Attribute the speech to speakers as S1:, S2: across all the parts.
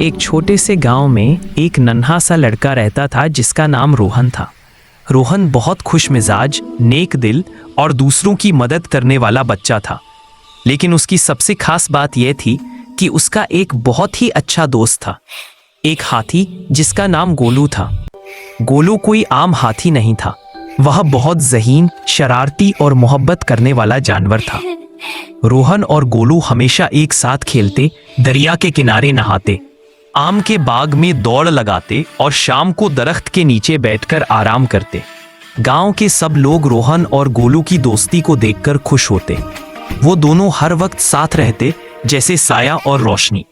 S1: एक छोटे से गांव में एक नन्हा सा लड़का रहता था जिसका नाम रोहन था। रोहन बहुत खुश मिजाज, नेक दिल और दूसरों की मदद करने वाला बच्चा था। लेकिन उसकी सबसे खास बात यह थी कि उसका एक बहुत ही अच्छा दोस्त था, एक हाथी जिसका नाम गोलू था। गोलू कोई आम हाथी नहीं था, वह बहुत ज़हीन, शरारती और मोहब्बत करने वाला जानवर था। रोहन और गोलू हमेशा एक साथ खेलते, दरिया के किनारे नहाते, आम के बाग में दौड़ लगाते और शाम को दरख्त के नीचे बैठकर आराम करते। गांव के सब लोग रोहन और गोलू की दोस्ती को देखकर खुश होते। वो दोनों हर वक्त साथ रहते, जैसे साया और रोशनी।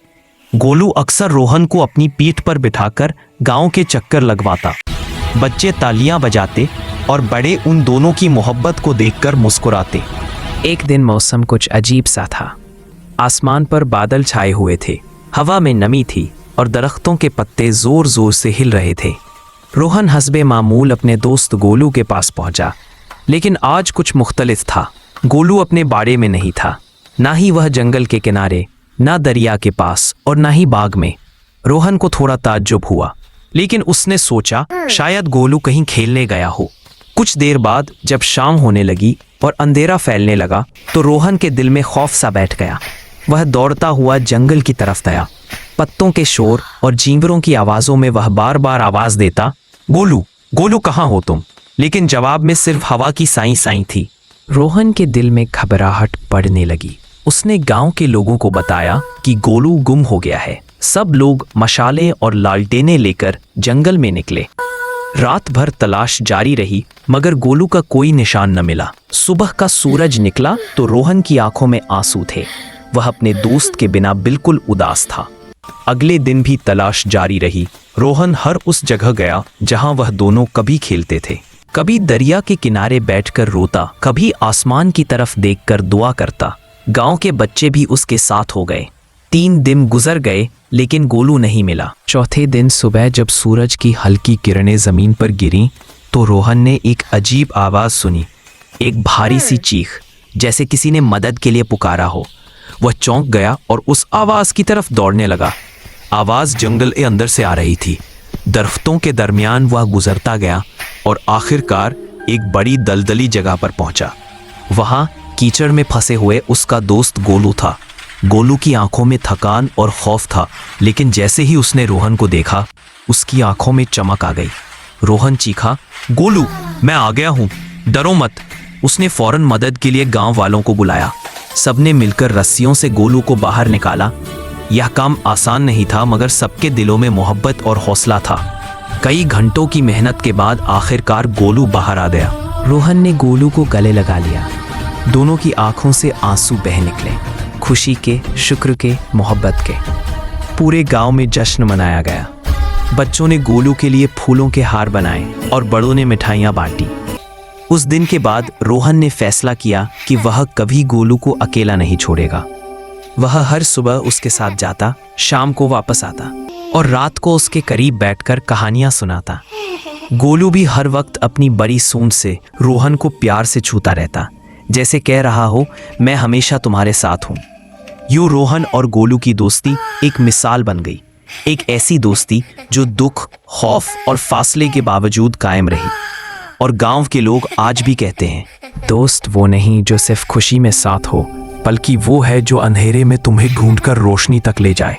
S1: गोलू अक्सर रोहन को अपनी पीठ पर बिठाकर गांव के चक्कर लगवाता। बच्चे तालियां बजाते और बड़े उन दोनों की मोहब्बत को देखकर मुस्कुराते। एक दिन मौसम कुछ अजीब सा था। आसमान पर बादल छाए हुए थे, हवा में नमी थी और दरख्तों के पत्ते जोर जोर से हिल रहे थे। रोहन हस्बे मामूल अपने दोस्त गोलू के पास पहुंचा, लेकिन आज कुछ मुख्तलिफ था। गोलू अपने बाड़े में नहीं था, ना ही वह जंगल के किनारे, ना दरिया के पास और ना ही बाग में। रोहन को थोड़ा ताज्जुब हुआ, लेकिन उसने सोचा शायद गोलू कहीं खेलने गया हो। कुछ देर बाद जब शाम होने लगी और अंधेरा फैलने लगा तो रोहन के दिल में खौफ सा बैठ गया। वह दौड़ता हुआ जंगल की तरफ गया। पत्तों के शोर और जीवरों की आवाज़ों में वह बार बार आवाज़ देता, गोलू, गोलू कहाँ हो तुम? लेकिन जवाब में सिर्फ हवा की साई साई थी। रोहन के दिल में घबराहट बढ़ने लगी। उसने गांव के लोगों को बताया कि गोलू गुम हो गया है। सब लोग मशालें और लालटेनें लेकर जंगल में निकले। रात भर तलाश जारी रही, मगर गोलू का कोई निशान न मिला। सुबह का सूरज निकला तो रोहन की आंखों में आंसू थे। वह अपने दोस्त के बिना बिल्कुल उदास था। अगले दिन भी तलाश जारी रही। रोहन हर उस जगह गया जहां वह दोनों कभी खेलते थे। कभी दरिया के किनारे बैठकर रोता, कभी आसमान की तरफ देखकर दुआ करता। गांव के बच्चे भी उसके साथ हो गए। 3 दिन गुजर गए, लेकिन गोलू नहीं मिला। चौथे दिन सुबह जब सूरज की हल्की किरणें जमीन पर गिरीं तो रोहन ने एक अजीब आवाज सुनी, एक भारी सी चीख, जैसे किसी ने मदद के लिए पुकारा हो। वह चौंक गया और उस आवाज की तरफ दौड़ने लगा। आवाज जंगल के अंदर से आ रही थी। दरख्तों के दरमियान वह गुजरता गया और आखिरकार एक बड़ी दलदली जगह पर पहुंचा। वहां कीचड़ में फंसे हुए उसका दोस्त गोलू था। गोलू की आंखों में थकान और खौफ था, लेकिन जैसे ही उसने रोहन को देखा, उसकी आंखों में चमक आ गई। रोहन चीखा, गोलू, मैं आ गया हूं, डरो मत। उसने फौरन मदद के लिए गांव वालों को बुलाया। सबने मिलकर रस्सियों से गोलू को बाहर निकाला। यह काम आसान नहीं था, मगर सबके दिलों में मोहब्बत और हौसला था। कई घंटों की मेहनत के बाद आखिरकार गोलू बाहर आ गया। रोहन ने गोलू को गले लगा लिया। दोनों की आंखों से आंसू बह निकले, खुशी के, शुक्र के, मोहब्बत के। पूरे गांव में जश्न मनाया गया। बच्चों ने गोलू के लिए फूलों के हार बनाए और बड़ों ने मिठाइयाँ बांटी। उस दिन के बाद रोहन ने फैसला किया कि वह कभी गोलू को अकेला नहीं छोड़ेगा। वह हर सुबह उसके साथ जाता, शाम को वापस आता और रात को उसके करीब बैठकर कहानियां सुनाता। गोलू भी हर वक्त अपनी बड़ी सूंड से रोहन को प्यार से छूता रहता, जैसे कह रहा हो, मैं हमेशा तुम्हारे साथ हूं। यूं रोहन और गोलू की दोस्ती एक मिसाल बन गई, एक ऐसी दोस्ती जो दुख, खौफ और फासले के बावजूद कायम रही। और गांव के लोग आज भी कहते हैं, दोस्त वो नहीं जो सिर्फ खुशी में साथ हो, बल्कि वो है जो अंधेरे में तुम्हें ढूंढकर रोशनी तक ले जाए।